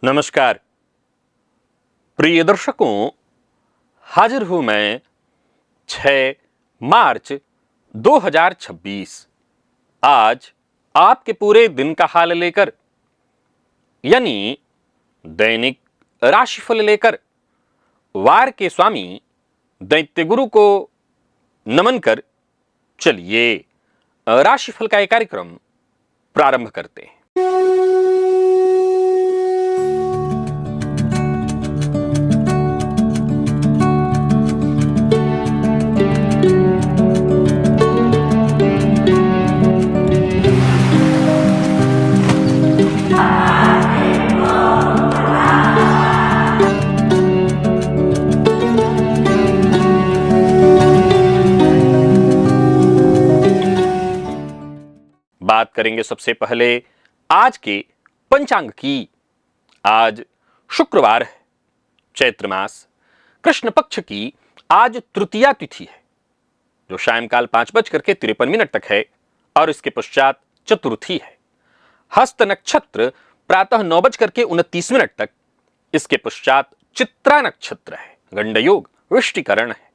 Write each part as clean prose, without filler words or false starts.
नमस्कार प्रिय दर्शकों, हाजिर हूं मैं 6 मार्च 2026 आज आपके पूरे दिन का हाल लेकर, यानी दैनिक राशिफल लेकर वार के स्वामी दैत्य गुरु को नमन कर चलिए राशिफल का एक कार्यक्रम प्रारंभ करते हैं। बात करेंगे सबसे पहले आज के पंचांग की। आज शुक्रवार है, चैत्र मास कृष्ण पक्ष की आज तृतीया तिथि है, जो सायंकाल 5:53 तक है और इसके पश्चात चतुर्थी है। हस्त नक्षत्र प्रातः 9:29 तक, इसके पश्चात चित्रा नक्षत्र है। गंडयोग वृष्टिकरण है।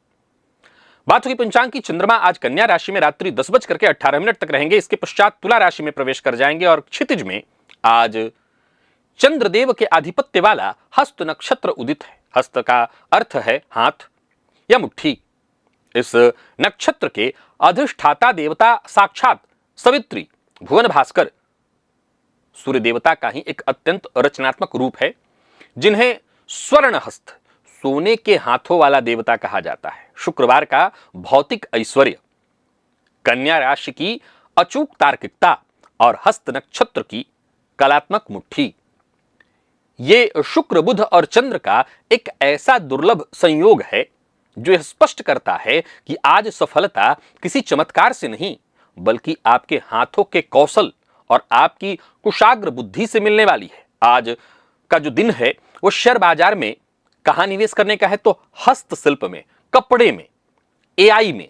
बात हुई पंचांग की। चंद्रमा आज कन्या राशि में रात्रि 10:18 तक रहेंगे, इसके पश्चात तुला राशि में प्रवेश कर जाएंगे और क्षितिज में आज चंद्रदेव के आधिपत्य वाला हस्त नक्षत्र उदित है। हस्त का अर्थ है हाथ या मुट्ठी। इस नक्षत्र के अधिष्ठाता देवता साक्षात सवित्री भुवन भास्कर सूर्य देवता का ही एक अत्यंत रचनात्मक रूप है, जिन्हें स्वर्ण हस्त सोने के हाथों वाला देवता कहा जाता है। शुक्रवार का भौतिक ऐश्वर्य, कन्या राशि की अचूक तार्किकता और हस्त नक्षत्र की कलात्मक मुट्ठी, ये शुक्र बुध और चंद्र का एक ऐसा दुर्लभ संयोग है जो यह स्पष्ट करता है कि आज सफलता किसी चमत्कार से नहीं, बल्कि आपके हाथों के कौशल और आपकी कुशाग्र बुद्धि से मिलने वाली है। आज का जो दिन है वो शेयर बाजार में कहां निवेश करने का है, तो हस्तशिल्प में, कपड़े में, एआई में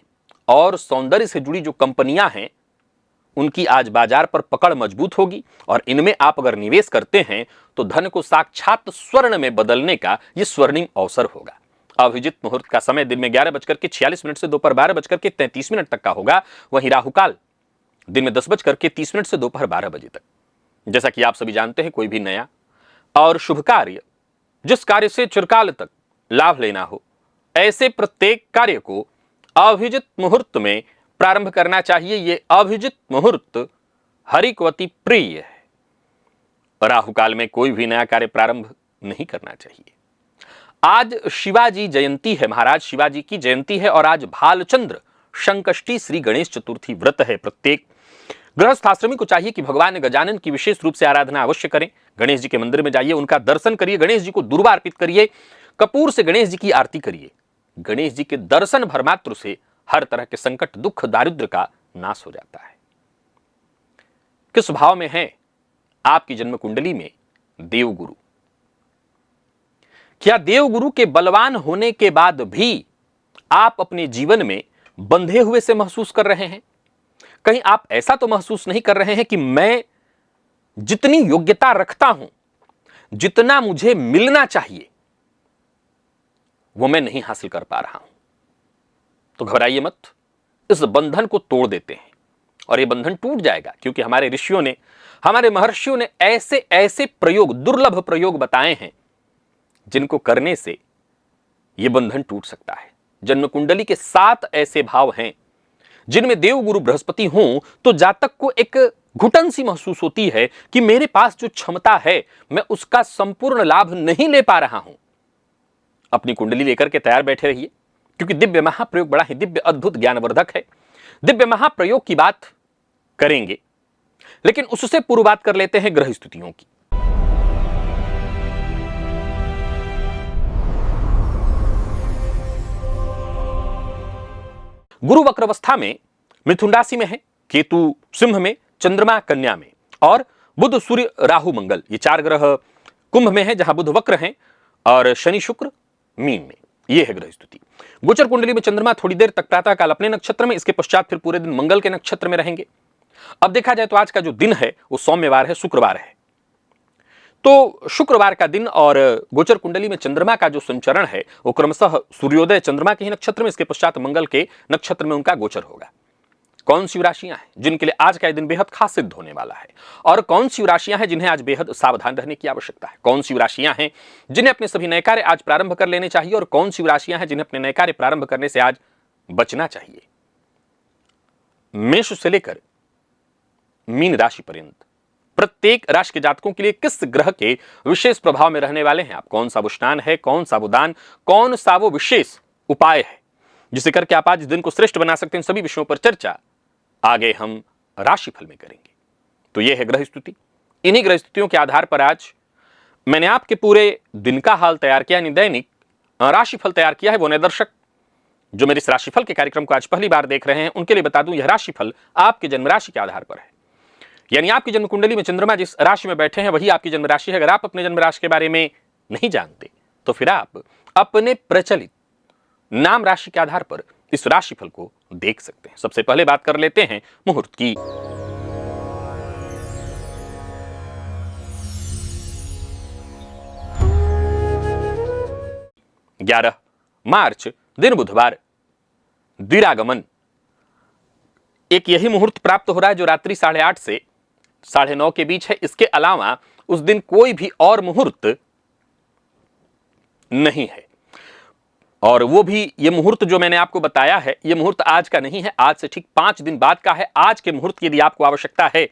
और सौंदर्य से जुड़ी जो कंपनियां हैं उनकी आज बाजार पर पकड़ मजबूत होगी और इनमें आप अगर निवेश करते हैं तो धन को साक्षात स्वर्ण में बदलने का यह स्वर्णिम अवसर होगा। अभिजित मुहूर्त का समय दिन में 11:46 से दोपहर 12:33 तक का होगा। वहीं राहुकाल दिन में 10:30 से दोपहर 12 बजे तक। जैसा कि आप सभी जानते हैं, कोई भी नया और शुभ कार्य, जिस कार्य से चिरकाल तक लाभ लेना हो, ऐसे प्रत्येक कार्य को अभिजित मुहूर्त में प्रारंभ करना चाहिए। यह अभिजित मुहूर्त हरिकवती प्रिय है। राहुकाल में कोई भी नया कार्य प्रारंभ नहीं करना चाहिए। आज शिवाजी जयंती है, महाराज शिवाजी की जयंती है और आज भालचंद्र संकष्टी श्री गणेश चतुर्थी व्रत है। प्रत्येक गृहस्थ आश्रमी को चाहिए कि भगवान गजानन की विशेष रूप से आराधना अवश्य करें। गणेश जी के मंदिर में जाइए, उनका दर्शन करिए, गणेश जी को दूर्वा अर्पित करिए, कपूर से गणेश जी की आरती करिए। गणेश जी के दर्शन भरमात्र से हर तरह के संकट, दुख, दारिद्र्य का नाश हो जाता है। किस भाव में है आपकी जन्म कुंडली में देवगुरु? क्या देवगुरु के बलवान होने के बाद भी आप अपने जीवन में बंधे हुए से महसूस कर रहे हैं? कहीं आप ऐसा तो महसूस नहीं कर रहे हैं कि मैं जितनी योग्यता रखता हूं, जितना मुझे मिलना चाहिए, वो मैं नहीं हासिल कर पा रहा हूं? तो घबराइए मत, इस बंधन को तोड़ देते हैं और ये बंधन टूट जाएगा, क्योंकि हमारे ऋषियों ने, हमारे महर्षियों ने ऐसे ऐसे प्रयोग, दुर्लभ प्रयोग बताए हैं जिनको करने से यह बंधन टूट सकता है। जन्म कुंडली के 7 ऐसे भाव हैं जिनमें देवगुरु बृहस्पति हों तो जातक को एक घुटन सी महसूस होती है कि मेरे पास जो क्षमता है मैं उसका संपूर्ण लाभ नहीं ले पा रहा हूं। अपनी कुंडली लेकर के तैयार बैठे रहिए, क्योंकि दिव्य महाप्रयोग बड़ा ही दिव्य, अद्भुत, ज्ञानवर्धक है। दिव्य महाप्रयोग की बात करेंगे, लेकिन उससे पूर्व बात कर लेते हैं ग्रह स्थितियों की। गुरु वक्रावस्था में मिथुन राशि में है, केतु सिंह में, चंद्रमा कन्या में और बुध सूर्य राहु मंगल, ये 4 ग्रह कुंभ में है, जहां बुध वक्र हैं, और शनि शुक्र मीन में। यह है ग्रह स्थिति। गोचर कुंडली में चंद्रमा थोड़ी देर तक प्रातः काल अपने नक्षत्र में, इसके पश्चात फिर पूरे दिन मंगल के नक्षत्र में रहेंगे। अब देखा जाए तो आज का जो दिन है वो सोमवार है, शुक्रवार है। तो शुक्रवार का दिन और गोचर कुंडली में चंद्रमा का जो संचरण है वो क्रमशः सूर्योदय चंद्रमा के ही नक्षत्र में, इसके पश्चात मंगल के नक्षत्र में उनका गोचर होगा। कौन सी राशियां हैं जिनके लिए आज का दिन बेहद खास सिद्ध होने वाला है, और कौन सी राशियां हैं जिन्हें आज बेहद सावधान रहने की आवश्यकता है, कौन सी राशियां हैं जिन्हें अपने सभी नए कार्य आज प्रारंभ कर लेने चाहिए, और कौन सी राशियां हैं जिन्हें अपने नए कार्य प्रारंभ करने से आज बचना चाहिए। मेष से लेकर मीन राशि पर्यंत प्रत्येक राशि के जातकों के लिए किस ग्रह के विशेष प्रभाव में रहने वाले हैं आप, कौन सा वो स्नान है, कौन सा वो दान, कौन सा वो विशेष उपाय है जिसे करके आप आज दिन को श्रेष्ठ बना सकते हैं, सभी विषयों पर चर्चा आगे हम राशिफल में करेंगे। तो यह है ग्रह स्थिति। इन्हीं ग्रह स्थितियों के आधार पर आज मैंने आपके पूरे दिन का हाल तैयार किया, यानी दैनिक राशिफल तैयार किया है। वो नए दर्शक जो मेरे इस राशिफल के कार्यक्रम को आज पहली बार देख रहे हैं उनके लिए बता दूं, यह राशिफल आपके जन्म राशि के आधार पर है, यानी आपकी जन्म कुंडली में चंद्रमा जिस राशि में बैठे हैं वही आपकी जन्म राशि है। अगर आप अपने जन्म राशि के बारे में नहीं जानते तो फिर आप अपने प्रचलित नाम राशि के आधार पर इस राशिफल को देख सकते हैं। सबसे पहले बात कर लेते हैं मुहूर्त की। 11 मार्च दिन बुधवार, द्विरागमन। एक यही मुहूर्त प्राप्त हो रहा है जो रात्रि 8:30 से 9:30 के बीच है। इसके अलावा उस दिन कोई भी और मुहूर्त नहीं है, और वो भी ये मुहूर्त जो मैंने आपको बताया है ये मुहूर्त आज का नहीं है, आज से ठीक 5 दिन बाद का है। आज के मुहूर्त की यदि आपको आवश्यकता है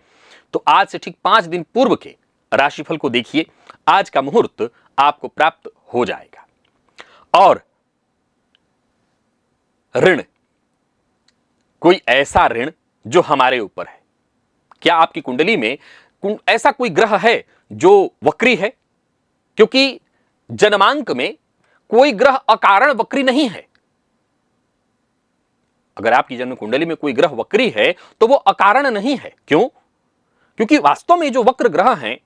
तो आज से ठीक 5 दिन पूर्व के राशिफल को देखिए, आज का मुहूर्त आपको प्राप्त हो जाएगा। और ऋण, कोई ऐसा ऋण जो हमारे ऊपर है, क्या आपकी कुंडली में ऐसा कोई ग्रह है जो वक्री है? क्योंकि जन्मांक में कोई ग्रह अकारण वक्री नहीं है। अगर आपकी जन्म कुंडली में कोई ग्रह वक्री है तो वो अकारण नहीं है। क्यों? क्योंकि वास्तव में जो वक्र ग्रह हैं,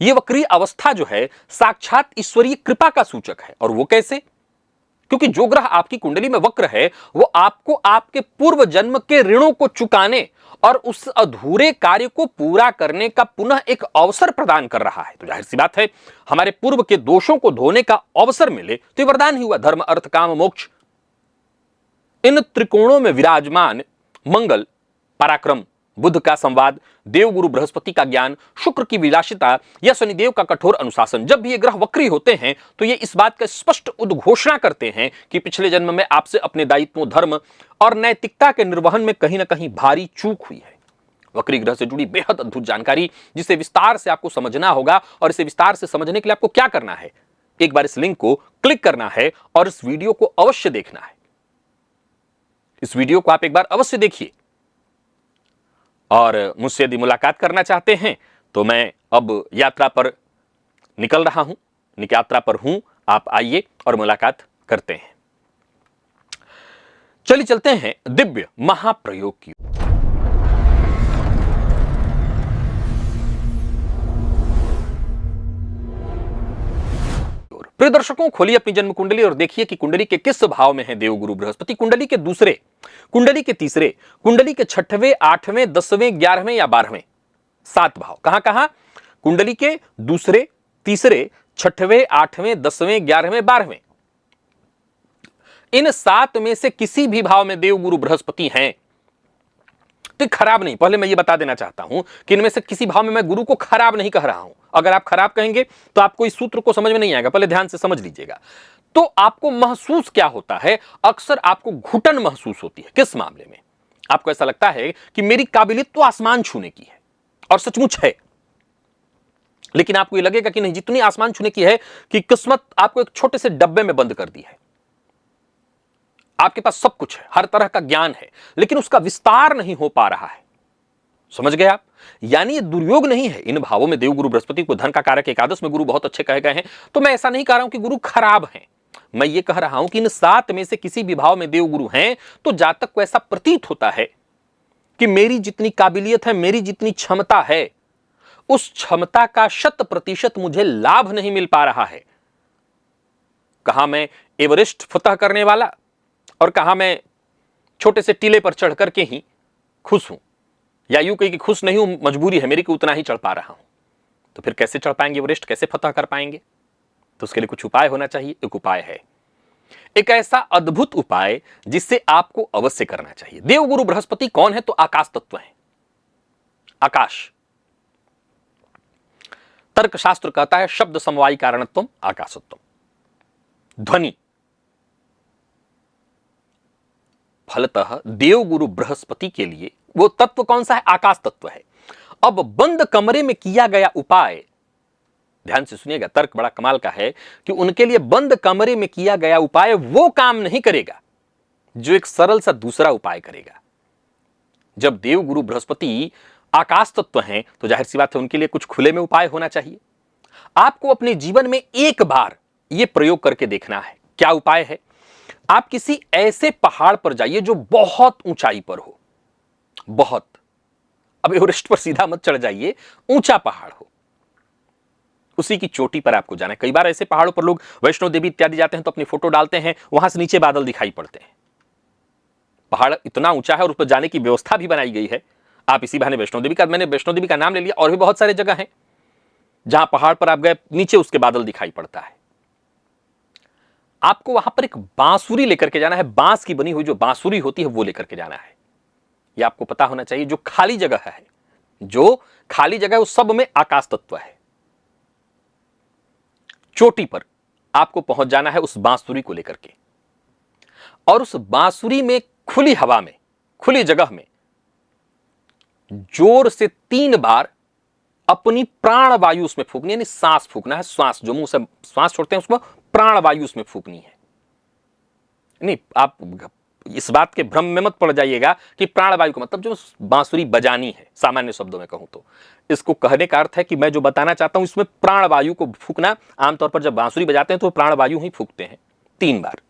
ये वक्री अवस्था जो है साक्षात ईश्वरीय कृपा का सूचक है। और वो कैसे? क्योंकि जो ग्रह आपकी कुंडली में वक्र है वो आपको आपके पूर्व जन्म के ऋणों को चुकाने और उस अधूरे कार्य को पूरा करने का पुनः एक अवसर प्रदान कर रहा है। तो जाहिर सी बात है, हमारे पूर्व के दोषों को धोने का अवसर मिले तो ये वरदान ही हुआ। धर्म अर्थ काम मोक्ष, इन त्रिकोणों में विराजमान मंगल, पराक्रम, बुध का संवाद, देवगुरु बृहस्पति का ज्ञान, शुक्र की विलासिता या शनिदेव का कठोर अनुशासन, जब भी ये ग्रह वक्री होते हैं तो ये इस बात का स्पष्ट उद्घोषणा करते हैं कि पिछले जन्म में आपसे अपने दायित्वों, धर्म और नैतिकता के निर्वहन में कहीं ना कहीं भारी चूक हुई है। वक्री ग्रह से जुड़ी बेहद अद्भुत जानकारी जिसे विस्तार से आपको समझना होगा, और इसे विस्तार से समझने के लिए आपको क्या करना है, एक बार इस लिंक को क्लिक करना है और इस वीडियो को अवश्य देखना है। इस वीडियो को आप एक बार अवश्य देखिए। और मुझसे यदि मुलाकात करना चाहते हैं तो मैं अब यात्रा पर निकल रहा हूं, यात्रा पर हूं, आप आइए और मुलाकात करते हैं। चलिए चलते हैं दिव्य महाप्रयोग की। प्रिय दर्शकों, खोलिए अपनी जन्म कुंडली और देखिए कि कुंडली के किस भाव में है देवगुरु बृहस्पति। कुंडली के दूसरे, कुंडली के तीसरे, कुंडली के 6वें, 8वें, 10वें, 11वें या 12वें, 7 भाव। कहां कहां? कुंडली के दूसरे, तीसरे, 6वें, 8वें, 10वें, 11वें, 12वें, इन 7 में से किसी भी भाव में देवगुरु बृहस्पति हैं तो खराब नहीं। पहले मैं ये बता देना चाहता हूं कि इनमें से किसी भाव में मैं गुरु को खराब नहीं कह रहा हूं। अगर आप खराब कहेंगे तो आपको इस सूत्र को समझ में नहीं आएगा, पहले ध्यान से समझ लीजिएगा। तो आपको महसूस क्या होता है? अक्सर आपको घुटन महसूस होती है। किस मामले में? आपको ऐसा लगता है कि मेरी काबिलियत तो आसमान छूने की है, और सचमुच है, लेकिन आपको यह लगेगा कि नहीं, जितनी आसमान छूने की है कि किस्मत आपको एक छोटे से डब्बे में बंद कर दी है। आपके पास सब कुछ है, हर तरह का ज्ञान है, लेकिन उसका विस्तार नहीं हो पा रहा है। समझ गए आप? यानी ये दुर्योग नहीं है। इन भावों में देवगुरु बृहस्पति को धन का कारक एकादश में गुरु बहुत अच्छे कहे गए हैं। तो मैं ऐसा नहीं कह रहा हूं कि गुरु खराब हैं, मैं ये कह रहा हूं कि इन 7 में से किसी भी भाव में देवगुरु हैं तो जातक को ऐसा प्रतीत होता है कि मेरी जितनी काबिलियत है, मेरी जितनी क्षमता है, उस क्षमता का 100% मुझे लाभ नहीं मिल पा रहा है। कहां मैं एवरेस्ट फतह करने वाला और कहां मैं छोटे से टीले पर चढ़ करके ही खुश हूं, या यूं कहीं कि खुश नहीं हूं, मजबूरी है मेरी कि उतना ही चढ़ पा रहा हूं। तो फिर कैसे चढ़ पाएंगे एवरेस्ट, कैसे फतह कर पाएंगे? तो उसके लिए कुछ उपाय होना चाहिए। एक उपाय है, एक ऐसा अद्भुत उपाय जिससे आपको अवश्य करना चाहिए। देवगुरु बृहस्पति कौन है? तो आकाश तत्व है। आकाश, तर्कशास्त्र कहता है शब्द समवायी कारणत्वम आकाशत्वम। ध्वनि, फलतः देवगुरु बृहस्पति के लिए वो तत्व कौन सा है? आकाश तत्व है। अब बंद कमरे में किया गया उपाय, ध्यान से सुनिएगा, तर्क बड़ा कमाल का है कि उनके लिए बंद कमरे में किया गया उपाय वो काम नहीं करेगा जो एक सरल सा दूसरा उपाय करेगा। जब देवगुरु बृहस्पति आकाश तत्व हैं तो जाहिर सी बात है उनके लिए कुछ खुले में उपाय होना चाहिए। आपको अपने जीवन में एक बार यह प्रयोग करके देखना है। क्या उपाय है? आप किसी ऐसे पहाड़ पर जाइए जो बहुत ऊंचाई पर हो, बहुत, अब एवरेस्ट पर सीधा मत चढ़ जाइए, ऊंचा पहाड़ हो, उसी की चोटी पर आपको जाना है। कई बार ऐसे पहाड़ों पर लोग वैष्णो देवी इत्यादि जाते हैं तो अपनी फोटो डालते हैं, वहां से नीचे बादल दिखाई पड़ते हैं। पहाड़ इतना ऊंचा है और उस पर जाने की व्यवस्था भी बनाई गई है। आप इसी बहाने वैष्णो देवी का, मैंने वैष्णो देवी का नाम ले लिया, और भी बहुत सारे जगह हैं जहां पहाड़ पर आप गए, नीचे उसके बादल दिखाई पड़ता है। आपको वहां पर एक बांसुरी लेकर के जाना है, बांस की बनी हुई जो बांसुरी होती है वो लेकर के जाना है। यह आपको पता होना चाहिए। जो खाली जगह है, जो खाली जगह है उस सब में आकाश तत्व है। चोटी पर आपको पहुंच जाना है उस बांसुरी को लेकर के, और उस बांसुरी में खुली हवा में, खुली जगह में जोर से 3 बार अपनी प्राण वायु उसमें फूकनी, यानी सांस फूकना है। श्वास, जो मुंह से श्वास छोड़ते हैं उसमें प्राण वायु उसमें फूकनी है। नहीं, आप इस बात के भ्रम में मत पड़ जाइएगा कि प्राण वायु का मतलब जो बांसुरी बजानी है, सामान्य शब्दों में कहूं तो इसको कहने का अर्थ है कि मैं जो बताना चाहता हूं इसमें प्राण वायु को फूकना। आमतौर पर जब बांसुरी बजाते हैं तो प्राण वायु ही फूकते हैं 3 बार।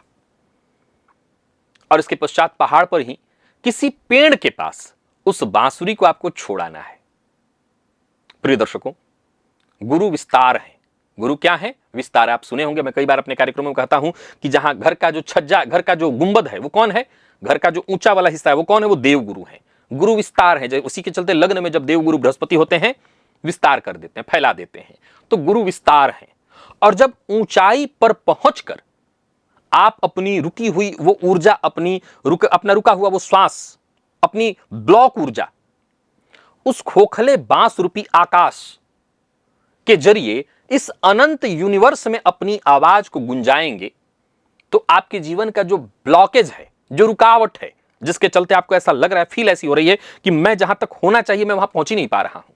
और इसके पश्चात पहाड़ पर ही किसी पेड़ के पास उस बांसुरी को आपको छोड़ाना है। प्रिय दर्शकों, गुरु विस्तार है। गुरु क्या है? विस्तार। आप सुने होंगे, मैं कई बार अपने कार्यक्रमों में कहता हूं कि जहां घर का जो छज्जा, घर का जो गुंबद है वो कौन है? घर का जो ऊंचा वाला हिस्सा है वो कौन है? वो देवगुरु है। गुरु विस्तार है। उसी के चलते लग्न में जब देवगुरु बृहस्पति होते हैं, विस्तार कर देते हैं, फैला देते हैं, तो गुरु विस्तार है। और जब ऊंचाई पर पहुंचकर आप अपनी रुकी हुई वो ऊर्जा, अपना रुका हुआ वो श्वास, अपनी ब्लॉक ऊर्जा उस खोखले बांस रूपी आकाश के जरिए इस अनंत यूनिवर्स में अपनी आवाज को गुंजाएंगे, तो आपके जीवन का जो ब्लॉकेज है, जो रुकावट है, जिसके चलते आपको ऐसा लग रहा है, फील ऐसी हो रही है कि मैं जहां तक होना चाहिए मैं वहां पहुंच ही नहीं पा रहा हूं,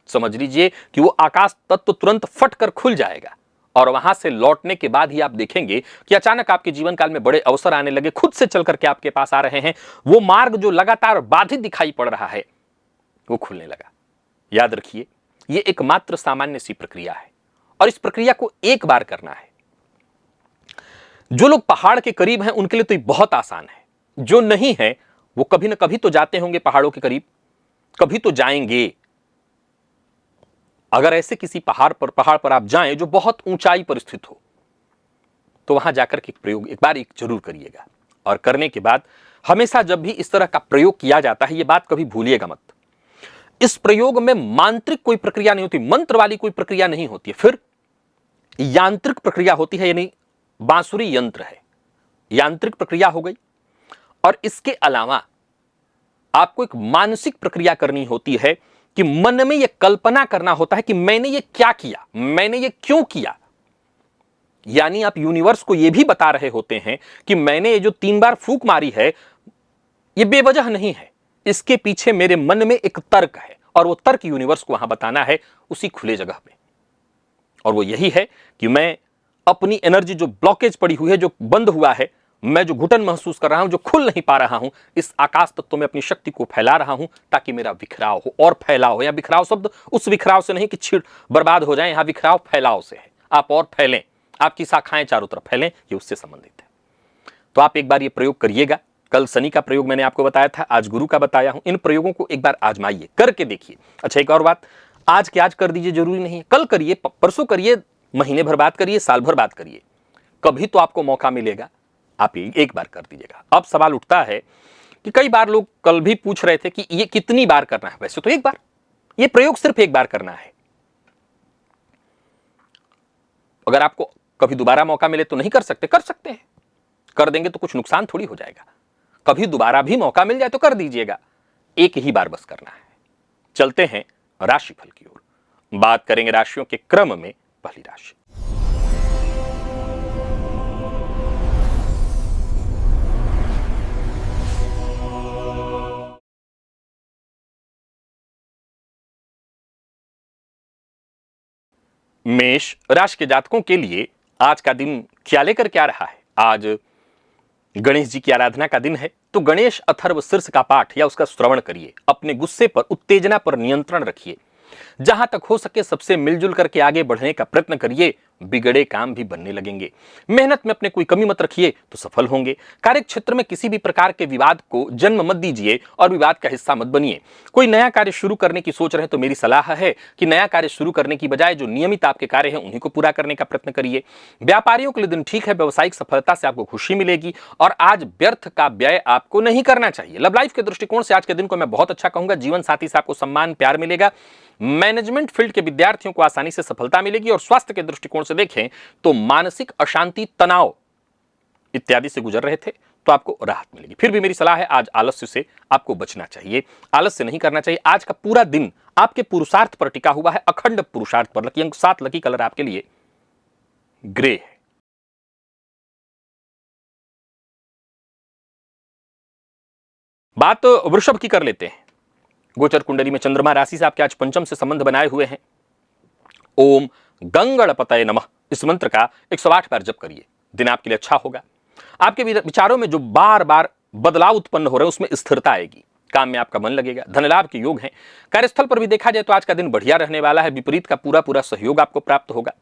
समझ लीजिए कि वो आकाश तत्व तुरंत फट कर खुल जाएगा। और वहां से लौटने के बाद ही आप देखेंगे कि अचानक आपके जीवन काल में बड़े अवसर आने लगे, खुद से चल करके आपके पास आ रहे हैं। वो मार्ग जो लगातार बाधित दिखाई पड़ रहा है वो खुलने लगा। याद रखिए, ये एकमात्र सामान्य सी प्रक्रिया है और इस प्रक्रिया को एक बार करना है। जो लोग पहाड़ के करीब हैं उनके लिए तो ये बहुत आसान है, जो नहीं है वो कभी ना कभी तो जाते होंगे पहाड़ों के करीब, कभी तो जाएंगे। अगर ऐसे किसी पहाड़ पर आप जाएं जो बहुत ऊंचाई पर स्थित हो, तो वहां जाकर के प्रयोग एक बार जरूर करिएगा। और करने के बाद हमेशा जब भी इस तरह का प्रयोग किया जाता है, यह बात कभी भूलिएगा मत, इस प्रयोग में मांत्रिक कोई प्रक्रिया नहीं होती, मंत्र वाली कोई प्रक्रिया नहीं होती है, फिर यांत्रिक प्रक्रिया होती है, यानी बांसुरी यंत्र है, यांत्रिक प्रक्रिया हो गई। और इसके अलावा आपको एक मानसिक प्रक्रिया करनी होती है कि मन में यह कल्पना करना होता है कि मैंने ये क्या किया, मैंने ये क्यों किया। यानी आप यूनिवर्स को यह भी बता रहे होते हैं कि मैंने ये जो 3 बार फूंक मारी है ये बेवजह नहीं है, इसके पीछे मेरे मन में एक तर्क है, और वो तर्क यूनिवर्स को वहां बताना है उसी खुले जगह में। और वो यही है कि मैं अपनी एनर्जी जो ब्लॉकेज पड़ी हुई है, जो बंद हुआ है, मैं जो घुटन महसूस कर रहा हूं, जो खुल नहीं पा रहा हूं, इस आकाश तत्व में अपनी शक्ति को फैला रहा हूं ताकि मेरा विखराव हो और फैलाव हो। या विखराव शब्द उस विखराव से नहीं कि छिड़ बर्बाद हो जाए, यहां विखराव फैलाव से है, आप और फैलें, आपकी शाखाएं चारों तरफ फैलें, ये उससे संबंधित है। तो आप एक बार ये प्रयोग करिएगा। कल शनि का प्रयोग मैंने आपको बताया था, आज गुरु का बताया हूं। इन प्रयोगों को एक बार आजमाइए, करके देखिए। अच्छा, एक और बात, आज के आज कर दीजिए, जरूरी नहीं है कल करिए, परसों करिए, महीने भर बात करिए, साल भर बात करिए, कभी तो आपको मौका मिलेगा, आप एक बार कर दीजिएगा। अब सवाल उठता है कि कई बार लोग कल भी पूछ रहे थे कि ये कितनी बार करना है। वैसे तो एक बार, ये प्रयोग सिर्फ एक बार करना है। अगर आपको कभी दोबारा मौका मिले तो नहीं कर सकते, कर सकते हैं, कर देंगे तो कुछ नुकसान थोड़ी हो जाएगा। कभी दोबारा भी मौका मिल जाए तो कर दीजिएगा, एक ही बार बस करना है। चलते हैं राशिफल की ओर, बात करेंगे राशियों के क्रम में पहली राशि मेष राशि के जातकों के लिए आज का दिन क्या लेकर क्या रहा है। आज गणेश जी की आराधना का दिन है, तो गणेश अथर्व शीर्ष का पाठ या उसका श्रवण करिए। अपने गुस्से पर, उत्तेजना पर नियंत्रण रखिए। जहां तक हो सके सबसे मिलजुल करके आगे बढ़ने का प्रयत्न करिए, बिगड़े काम भी बनने लगेंगे। मेहनत में अपने कोई कमी मत रखिए तो सफल होंगे। कार्य क्षेत्र में किसी भी प्रकार के विवाद को जन्म मत दीजिए और विवाद का हिस्सा मत बनिए। कोई नया कार्य शुरू करने की सोच रहे हैं तो मेरी सलाह है कि नया कार्य शुरू करने की बजाय जो नियमित आपके कार्य हैं उन्हीं को पूरा करने का प्रयत्न करिए। व्यापारियों के लिए दिन ठीक है, व्यवसायिक सफलता से आपको खुशी मिलेगी और आज व्यर्थ का व्यय आपको नहीं करना चाहिए। लव लाइफ के दृष्टिकोण से आज के दिन को मैं बहुत अच्छा कहूंगा। जीवन साथी से आपको सम्मान प्यार मिलेगा। मैनेजमेंट फील्ड के विद्यार्थियों को आसानी से सफलता मिलेगी और स्वास्थ्य के दृष्टिकोण से देखें तो मानसिक अशांति, तनाव इत्यादि से गुजर रहे थे तो आपको राहत मिलेगी। फिर भी मेरी सलाह है, आज आलस्य से आपको बचना चाहिए, आलस्य नहीं करना चाहिए। आज का पूरा दिन आपके पुरुषार्थ पर टिका हुआ है, अखंड पुरुषार्थ पर। लकी अंक 7, लकी कलर आपके लिए ग्रे है। बात वृषभ की कर लेते हैं। गोचर कुंडली में चंद्रमा राशि से आपके आज पंचम से संबंध बनाए हुए हैं। ओम गंगणपतये नमः इस मंत्र का 108 बार जप करिए, दिन आपके लिए अच्छा होगा। आपके विचारों में जो बार बार बदलाव उत्पन्न हो रहे हैं उसमें स्थिरता आएगी। काम में आपका मन लगेगा, धन लाभ के योग हैं। कार्यस्थल पर भी देखा जाए तो आज का दिन बढ़िया रहने वाला है। विपरीत का पूरा पूरा सहयोग आपको प्राप्त होगा।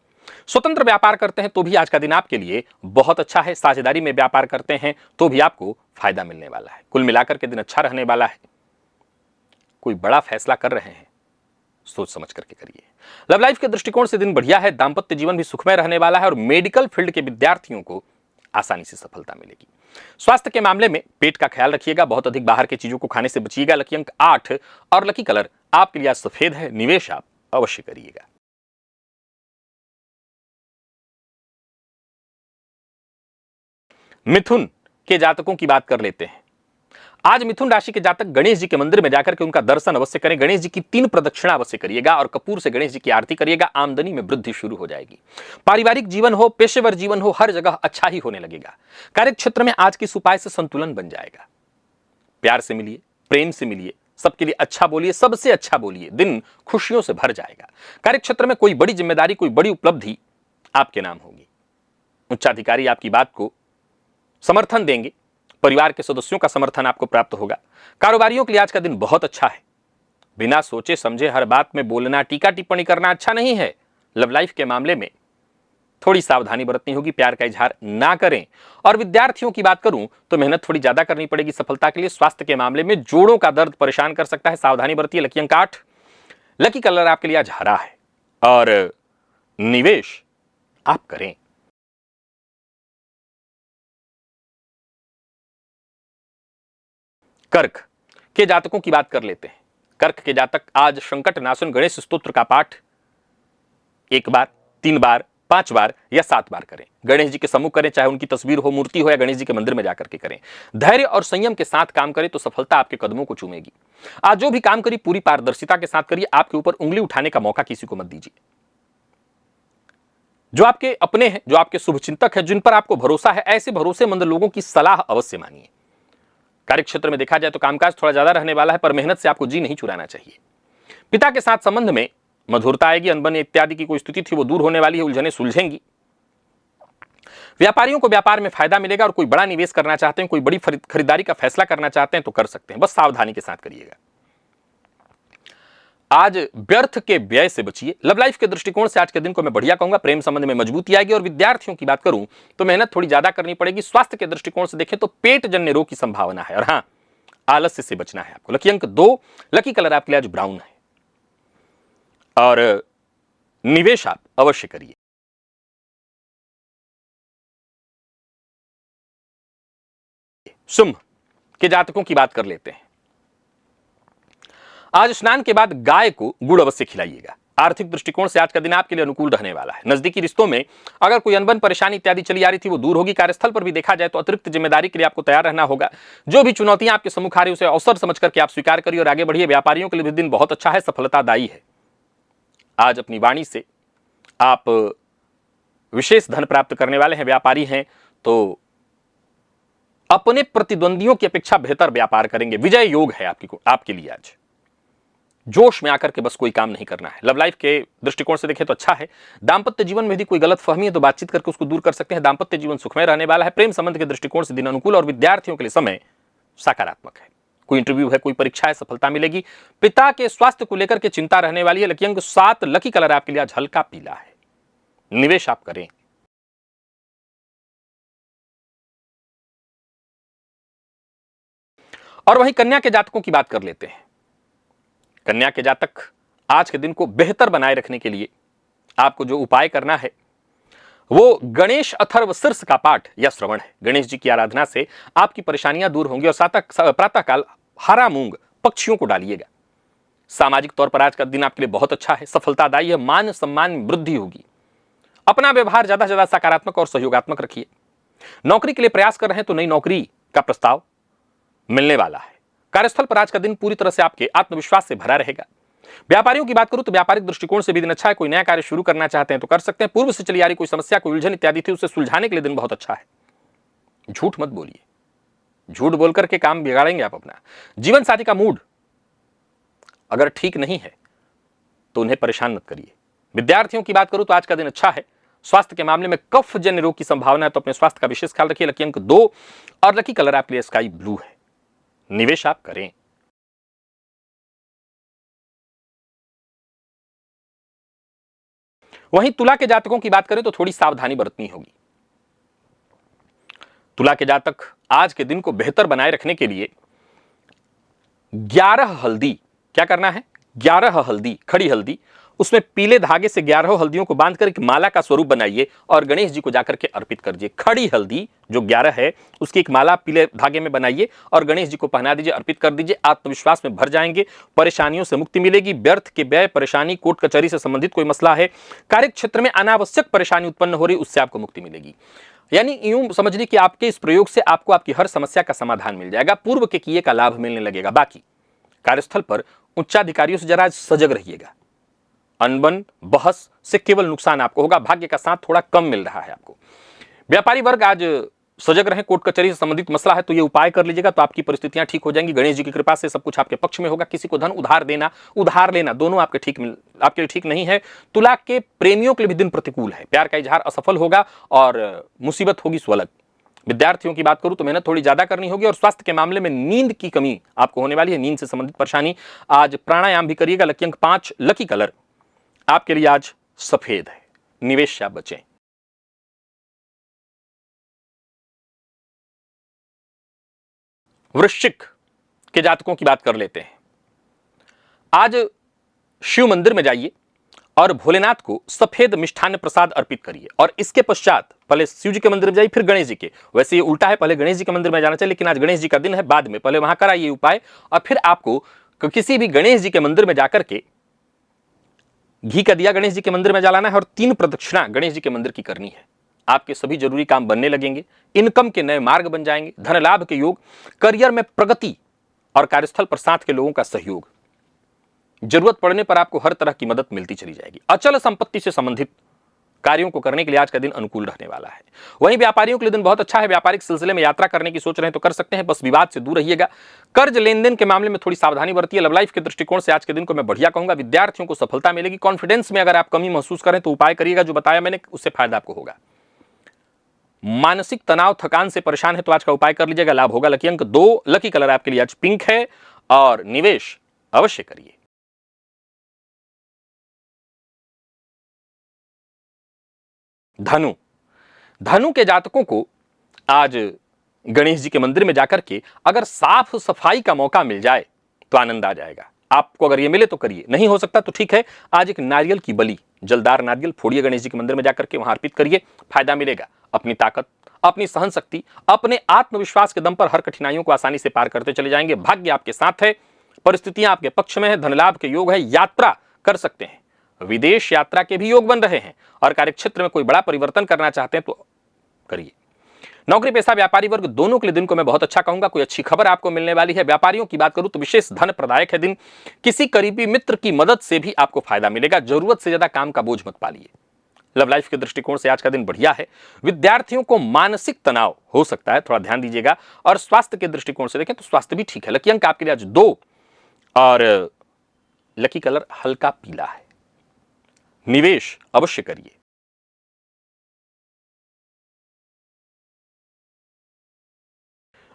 स्वतंत्र व्यापार करते हैं तो भी आज का दिन आपके लिए बहुत अच्छा है। साझेदारी में व्यापार करते हैं तो भी आपको फायदा मिलने वाला है। कुल मिलाकर के दिन अच्छा रहने वाला है। कोई बड़ा फैसला कर रहे हैं, सोच समझ करके करिए। लव लाइफ के दृष्टिकोण से दिन बढ़िया है। दांपत्य जीवन भी सुखमय रहने वाला है और मेडिकल फील्ड के विद्यार्थियों को आसानी से सफलता मिलेगी। स्वास्थ्य के मामले में पेट का ख्याल रखिएगा, बहुत अधिक बाहर की चीजों को खाने से बचिएगा। लकी अंक 8 और लकी कलर आपके लिए सफेद है। निवेश आप अवश्य करिएगा। मिथुन के जातकों की बात कर लेते हैं। आज मिथुन राशि के जातक गणेश जी के मंदिर में जाकर के उनका दर्शन अवश्य करें। गणेश जी की 3 प्रदक्षिणा अवश्य करिएगा और कपूर से गणेश जी की आरती करिएगा। आमदनी में वृद्धि शुरू हो जाएगी। पारिवारिक जीवन हो, पेशेवर जीवन हो, हर जगह अच्छा ही होने लगेगा। कार्य क्षेत्र में आज के इस उपाय से संतुलन बन जाएगा। प्यार से मिलिए, प्रेम से मिलिए, सबके लिए अच्छा बोलिए, सबसे अच्छा बोलिए, दिन खुशियों से भर जाएगा। कार्य क्षेत्र में कोई बड़ी जिम्मेदारी, कोई बड़ी उपलब्धि आपके नाम होगी। उच्चाधिकारी आपकी बात को समर्थन देंगे। परिवार के सदस्यों का समर्थन आपको प्राप्त होगा। कारोबारियों के लिए आज का दिन बहुत अच्छा है। बिना सोचे समझे हर बात में बोलना, टीका टिप्पणी करना अच्छा नहीं है। लव लाइफ के मामले में थोड़ी सावधानी बरतनी होगी, प्यार का इजहार ना करें। और विद्यार्थियों की बात करूं तो मेहनत थोड़ी ज्यादा करनी पड़ेगी सफलता के लिए। स्वास्थ्य के मामले में जोड़ों का दर्द परेशान कर सकता है, सावधानी बरतिए। लकी अंक 8, लकी कलर आपके लिए आज हरा है और निवेश आप करें। कर्क के जातकों की बात कर लेते हैं। कर्क के जातक आज संकट नाशन गणेश स्तोत्र का पाठ 1 बार, 3 बार, 5 बार या 7 बार करें। गणेश जी के सम्मुख करें, चाहे उनकी तस्वीर हो, मूर्ति हो, या गणेश जी के मंदिर में जाकर के करें। धैर्य और संयम के साथ काम करें तो सफलता आपके कदमों को चूमेगी। आज जो भी काम करिए पूरी पारदर्शिता के साथ करिए। आपके ऊपर उंगली उठाने का मौका किसी को मत दीजिए। जो आपके अपने हैं, जो आपके शुभचिंतक हैं, जिन पर आपको भरोसा है, ऐसे भरोसेमंद लोगों की सलाह अवश्य मानिए। कार्य क्षेत्र में देखा जाए तो कामकाज थोड़ा ज्यादा रहने वाला है, पर मेहनत से आपको जी नहीं चुराना चाहिए। पिता के साथ संबंध में मधुरता आएगी। अनबन इत्यादि की कोई स्थिति थी वो दूर होने वाली है, उलझने सुलझेंगी। व्यापारियों को व्यापार में फायदा मिलेगा और कोई बड़ा निवेश करना चाहते हैं, कोई बड़ी खरीदारी का फैसला करना चाहते हैं तो कर सकते हैं, बस सावधानी के साथ करिएगा। आज व्यर्थ के व्यय से बचिए। लव लाइफ के दृष्टिकोण से आज के दिन को मैं बढ़िया कहूंगा। प्रेम संबंध में मजबूती आएगी और विद्यार्थियों की बात करूं तो मेहनत थोड़ी ज्यादा करनी पड़ेगी। स्वास्थ्य के दृष्टिकोण से देखें तो पेट जन्य रोग की संभावना है और हाँ, आलस्य से बचना है आपको। लकी अंक 2, लकी कलर आपके लिए आज ब्राउन है और निवेश आप अवश्य करिए। सिंह के जातकों की बात कर लेते हैं। आज स्नान के बाद गाय को गुड़ अवश्य खिलाइएगा। आर्थिक दृष्टिकोण से आज का दिन आपके लिए अनुकूल रहने वाला है। नजदीकी रिश्तों में अगर कोई अनबन, परेशानी इत्यादि चली आ रही थी वो दूर होगी। कार्यस्थल पर भी देखा जाए तो अतिरिक्त जिम्मेदारी के लिए आपको तैयार रहना होगा। जो भी चुनौतियां आपके सम्मुख आ रही है उसे अवसर समझ करके आप स्वीकार करिए और आगे बढ़िए। व्यापारियों के लिए भी दिन बहुत अच्छा है, सफलतादायी है। आज अपनी वाणी से आप विशेष धन प्राप्त करने वाले हैं। व्यापारी हैं तो अपने प्रतिद्वंदियों की अपेक्षा बेहतर व्यापार करेंगे। विजय योग है आपके लिए आज। जोश में आकर के बस कोई काम नहीं करना है। लव लाइफ के दृष्टिकोण से देखें तो अच्छा है। दाम्पत्य जीवन में यदि कोई गलत फहमी है तो बातचीत करके उसको दूर कर सकते हैं। दाम्पत्य जीवन सुखमय रहने वाला है। प्रेम संबंध के दृष्टिकोण से दिन अनुकूल और विद्यार्थियों के लिए समय सकारात्मक है। कोई इंटरव्यू है, कोई परीक्षा है, सफलता मिलेगी। पिता के स्वास्थ्य को लेकर के चिंता रहने वाली है। लकी अंक 7, लकी कलर आपके लिए आज हल्का पीला है। निवेश आप करें। और वहीं कन्या के जातकों की बात कर लेते हैं। कन्या के जातक आज के दिन को बेहतर बनाए रखने के लिए आपको जो उपाय करना है वो गणेश अथर्व शीर्ष का पाठ या श्रवण है। गणेश जी की आराधना से आपकी परेशानियां दूर होंगी। और प्रातःकाल हरा मूंग पक्षियों को डालिएगा। सामाजिक तौर पर आज का दिन आपके लिए बहुत अच्छा है, सफलतादायी है। मान सम्मान में वृद्धि होगी। अपना व्यवहार ज्यादा से ज्यादा सकारात्मक और सहयोगात्मक रखिए। नौकरी के लिए प्रयास कर रहे हैं तो नई नौकरी का प्रस्ताव मिलने वाला है। कार्यस्थल पर आज का दिन पूरी तरह से आपके आत्मविश्वास से भरा रहेगा। व्यापारियों की बात करूं तो व्यापारिक दृष्टिकोण से भी दिन अच्छा है। कोई नया कार्य शुरू करना चाहते हैं तो कर सकते हैं। पूर्व से चली आ रही कोई समस्या, कोई उलझन इत्यादि थी उसे सुलझाने के लिए दिन बहुत अच्छा है। झूठ मत बोलिए। झूठ बोल करके काम बिगाड़ेंगे आप अपना। जीवन साथी का मूड अगर ठीक नहीं है तो उन्हें परेशान मत करिए। विद्यार्थियों की बात करूं तो आज का दिन अच्छा है। स्वास्थ्य के मामले में कफ जन्य रोग की संभावना है तो अपने स्वास्थ्य का विशेष ख्याल रखिए। लकी अंक 2 और लकी कलर आपके लिए स्काई ब्लू है। निवेश आप करें। वहीं तुला के जातकों की बात करें तो थोड़ी सावधानी बरतनी होगी। तुला के जातक आज के दिन को बेहतर बनाए रखने के लिए 11 हल्दी, क्या करना है, 11 हल्दी, खड़ी हल्दी, उसमें पीले धागे से 11 हल्दियों को बांधकर एक माला का स्वरूप बनाइए और गणेश जी को जाकर के अर्पित कर दीजिए। खड़ी हल्दी जो 11 है उसकी एक माला पीले धागे में बनाइए और गणेश जी को पहना दीजिए, अर्पित कर दीजिए। आत्मविश्वास में भर जाएंगे। परेशानियों से मुक्ति मिलेगी। व्यर्थ के व्यय, परेशानी, कोर्ट कचहरी से संबंधित कोई मसला है, कार्य क्षेत्र में अनावश्यक परेशानी उत्पन्न हो रही, उससे आपको मुक्ति मिलेगी। यानी यूं समझिए कि आपके इस प्रयोग से आपको आपकी हर समस्या का समाधान मिल जाएगा। पूर्व के किए का लाभ मिलने लगेगा। बाकी कार्यस्थल पर उच्चाधिकारियों से जरा सजग रहिएगा। अनबन, बहस से केवल नुकसान आपको होगा। भाग्य का साथ थोड़ा कम मिल रहा है आपको। व्यापारी वर्ग आज सजग रहें। कोर्ट कचहरी से संबंधित मसला है तो ये उपाय कर लीजिएगा तो आपकी परिस्थितियां ठीक हो जाएंगी। गणेश जी की कृपा से सब कुछ आपके पक्ष में होगा। किसी को धन उधार देना, उधार लेना, दोनों आपके लिए ठीक नहीं है। तुला के प्रेमियों के लिए भी दिन प्रतिकूल है। प्यार का इजहार असफल होगा और मुसीबत होगी स्वलग। विद्यार्थियों की बात करूं तो मेहनत थोड़ी ज्यादा करनी होगी और स्वास्थ्य के मामले में नींद की कमी आपको होने वाली है। नींद से संबंधित परेशानी। आज प्राणायाम भी करिएगा। लकी अंक 5, लकी कलर आपके लिए आज सफेद है। निवेश से आप बचें। वृश्चिक के जातकों की बात कर लेते हैं। आज शिव मंदिर में जाइए और भोलेनाथ को सफेद मिष्ठान्न प्रसाद अर्पित करिए और इसके पश्चात पहले शिव जी के मंदिर में जाइए फिर गणेश जी के। वैसे ये उल्टा है, पहले गणेश जी के मंदिर में जाना चाहिए लेकिन आज गणेश जी का दिन है, बाद में पहले वहां कराइए उपाय और फिर आपको किसी भी गणेश जी के मंदिर में जाकर के घी का दिया गणेश जी के मंदिर में जलाना है और 3 प्रदक्षिणा गणेश जी के मंदिर की करनी है। आपके सभी जरूरी काम बनने लगेंगे। इनकम के नए मार्ग बन जाएंगे। धन लाभ के योग, करियर में प्रगति और कार्यस्थल पर साथ के लोगों का सहयोग। जरूरत पड़ने पर आपको हर तरह की मदद मिलती चली जाएगी। अचल संपत्ति से संबंधित कार्यों को करने के लिए आज का दिन अनुकूल रहने वाला है। वहीं व्यापारियों के लिए दिन बहुत अच्छा है। व्यापारिक सिलसिले में यात्रा करने की सोच रहे हैं तो कर सकते हैं, बस विवाद से दूर रहिएगा। कर्ज लेन देन के मामले में थोड़ी सावधानी बरतिए। लव लाइफ के दृष्टिकोण से आज के दिन को मैं बढ़िया कहूंगा। विद्यार्थियों को सफलता मिलेगी। कॉन्फिडेंस में अगर आप कमी महसूस करें तो उपाय करिएगा जो बताया मैंने, उससे फायदा आपको होगा। मानसिक तनाव, थकान से परेशान है तो आज का उपाय कर लीजिएगा, लाभ होगा। लकी अंक 2, लकी कलर आपके लिए आज पिंक है और निवेश अवश्य करिए। धनु, धनु के जातकों को आज गणेश जी के मंदिर में जाकर के अगर साफ सफाई का मौका मिल जाए तो आनंद आ जाएगा। आपको अगर ये मिले तो करिए, नहीं हो सकता तो ठीक है। आज एक नारियल की बलि, जलदार नारियल फोड़िए, गणेश जी के मंदिर में जाकर के वहां अर्पित करिए, फायदा मिलेगा। अपनी ताकत, अपनी सहन शक्ति, अपने आत्मविश्वास के दम पर हर कठिनाइयों को आसानी से पार करते चले जाएंगे। भाग्य आपके साथ है। परिस्थितियां आपके पक्ष में है। धन लाभ के योग है। यात्रा कर सकते हैं। विदेश यात्रा के भी योग बन रहे हैं और कार्यक्षेत्र में कोई बड़ा परिवर्तन करना चाहते हैं तो करिए। नौकरी पेशा व्यापारी वर्ग दोनों के लिए दिन को मैं बहुत अच्छा कहूंगा। कोई अच्छी खबर आपको मिलने वाली है। व्यापारियों की बात करूं तो विशेष धन प्रदायक है दिन। किसी करीबी मित्र की मदद से भी आपको फायदा मिलेगा। जरूरत से ज्यादा काम का बोझ मत पालिए। लव लाइफ के दृष्टिकोण से आज का दिन बढ़िया है। विद्यार्थियों को मानसिक तनाव हो सकता है, थोड़ा ध्यान दीजिएगा। और स्वास्थ्य के दृष्टिकोण से देखें तो स्वास्थ्य भी ठीक है। लकी अंक आपके लिए आज 2 और लकी कलर हल्का पीला है। निवेश अवश्य करिए।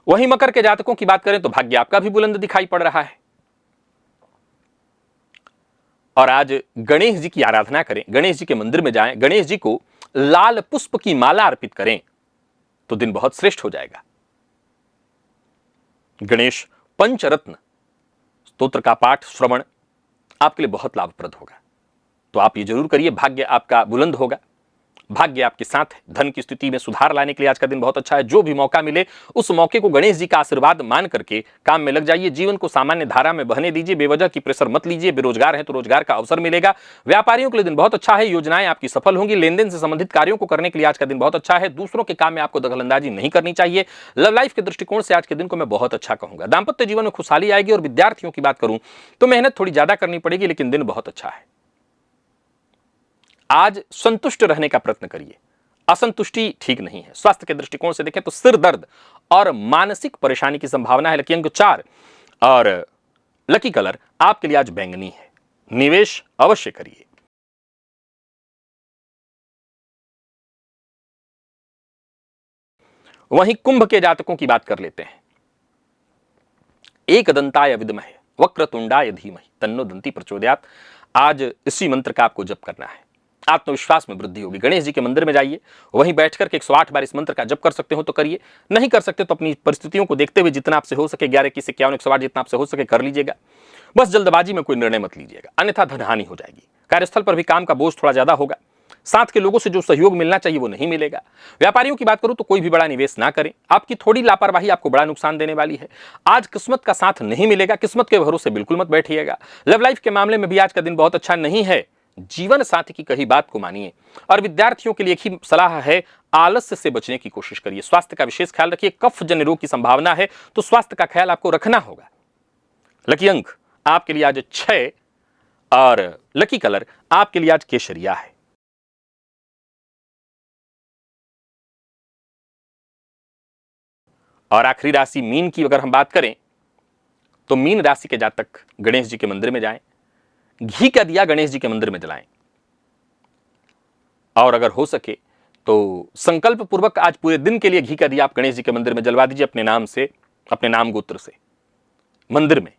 वहीं मकर के जातकों की बात करें तो भाग्य आपका भी बुलंद दिखाई पड़ रहा है और आज गणेश जी की आराधना करें, गणेश जी के मंदिर में जाएं, गणेश जी को लाल पुष्प की माला अर्पित करें तो दिन बहुत श्रेष्ठ हो जाएगा। गणेश पंचरत्न स्तोत्र का पाठ श्रवण आपके लिए बहुत लाभप्रद होगा, तो आप ये जरूर करिए। भाग्य आपका बुलंद होगा, भाग्य आपके साथ है। धन की स्थिति में सुधार लाने के लिए आज का दिन बहुत अच्छा है। जो भी मौका मिले उस मौके को गणेश जी का आशीर्वाद मान करके काम में लग जाइए। जीवन को सामान्य धारा में बहने दीजिए। बेवजह की प्रेशर मत लीजिए। बेरोजगार है तो रोजगार का अवसर मिलेगा। व्यापारियों के लिए दिन बहुत अच्छा है। योजनाएं आपकी सफल होंगी। लेन देन से संबंधित कार्यों को करने के लिए आज का दिन बहुत अच्छा है। दूसरों के काम में आपको दखलंदाजी नहीं करनी चाहिए। लव लाइफ के दृष्टिकोण से आज के दिन को मैं बहुत अच्छा कहूंगा। दाम्पत्य जीवन में खुशहाली आएगी। और विद्यार्थियों की बात करूं तो मेहनत थोड़ी ज्यादा करनी पड़ेगी, लेकिन दिन बहुत अच्छा है। आज संतुष्ट रहने का प्रयत्न करिए। असंतुष्टि ठीक नहीं है। स्वास्थ्य के दृष्टिकोण से देखें तो सिर दर्द और मानसिक परेशानी की संभावना है। लकी अंक 4 और लकी कलर आपके लिए आज बैंगनी है। निवेश अवश्य करिए। वहीं कुंभ के जातकों की बात कर लेते हैं। एकदंताय विद्महे वक्रतुंडाय धीमहि तन्नो दंती प्रचोदयात्। आज इसी मंत्र का आपको जप करना है। आत्मविश्वास में वृद्धि होगी। गणेश जी के मंदिर में जाइए, वहीं बैठकर के 108 बार इस मंत्र का जप कर सकते हो तो करिए। नहीं कर सकते तो अपनी परिस्थितियों को देखते हुए जितना आपसे हो सके 11 21 51 108 जितना आपसे हो सके कर लीजिएगा। बस जल्दबाजी में कोई निर्णय मत लीजिएगा, अन्यथा धनहानि हो जाएगी। कार्यस्थल पर भी काम का बोझ थोड़ा ज्यादा होगा। साथ के लोगों से जो सहयोग मिलना चाहिए वो नहीं मिलेगा। व्यापारियों की बात करूं तो कोई भी बड़ा निवेश ना करें। आपकी थोड़ी लापरवाही आपको बड़ा नुकसान देने वाली है। आज किस्मत का साथ नहीं मिलेगा। किस्मत के भरोसे बिल्कुल मत बैठिएगा। लव लाइफ के मामले में भी आज का दिन बहुत अच्छा नहीं है। जीवन साथी की कही बात को मानिए। और विद्यार्थियों के लिए एक ही सलाह है, आलस्य से बचने की कोशिश करिए। स्वास्थ्य का विशेष ख्याल रखिए। कफ जन्य रोग की संभावना है तो स्वास्थ्य का ख्याल आपको रखना होगा। लकी अंक आपके लिए आज 6 और लकी कलर आपके लिए आज केसरिया है। और आखिरी राशि मीन की अगर हम बात करें तो मीन राशि के जातक गणेश जी के मंदिर में जाएं, घी का दिया गणेश जी के मंदिर में जलाएं। और अगर हो सके तो संकल्प पूर्वक आज पूरे दिन के लिए घी का दिया आप गणेश जी के मंदिर में जलवा दीजिए, अपने नाम से, अपने नाम गोत्र से मंदिर में।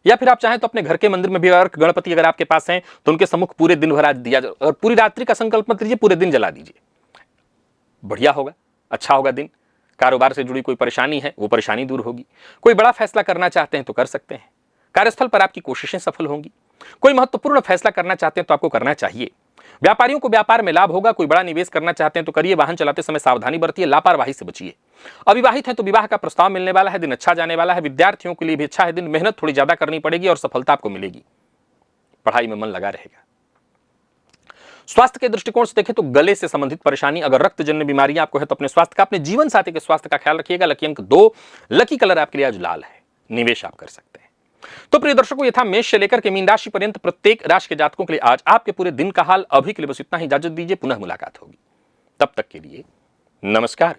या फिर आप चाहें तो अपने घर के मंदिर में भी, अगर गणपति अगर आपके पास हैं तो उनके सम्मुख पूरे दिन भर आज दिया, और पूरी रात्रि का संकल्प मत लीजिए, पूरे दिन जला दीजिए। बढ़िया होगा, अच्छा होगा दिन। कारोबार से जुड़ी कोई परेशानी है वो परेशानी दूर होगी। कोई बड़ा फैसला करना चाहते हैं तो कर सकते हैं। कार्यस्थल पर आपकी कोशिशें सफल होंगी। कोई महत्वपूर्ण फैसला करना चाहते हैं तो आपको करना चाहिए। व्यापारियों को व्यापार में लाभ होगा। कोई बड़ा निवेश करना चाहते हैं तो करिए। वाहन चलाते समय सावधानी बरतिए, लापरवाही से बचिए। अविवाहित है तो विवाह का प्रस्ताव मिलने वाला है। दिन अच्छा जाने वाला है। विद्यार्थियों के लिए भी अच्छा है दिन। मेहनत थोड़ी ज्यादा करनी पड़ेगी और सफलता आपको मिलेगी। पढ़ाई में मन लगा रहेगा। स्वास्थ्य के दृष्टिकोण से देखें तो गले से संबंधित परेशानी, अगर रक्तजन्य बीमारियां आपको है तो अपने स्वास्थ्य का, अपने जीवन साथी के स्वास्थ्य का ख्याल रखिएगा। लकी अंक 2, लकी कलर आपके लिए आज लाल है। निवेश आप कर सकते हैं। तो प्रिय दर्शकों, ये था मेष से लेकर के मीन राशि पर्यंत प्रत्येक राशि के जातकों के लिए आज आपके पूरे दिन का हाल। अभी के लिए बस इतना ही। इजाजत दीजिए, पुनः मुलाकात होगी। तब तक के लिए नमस्कार।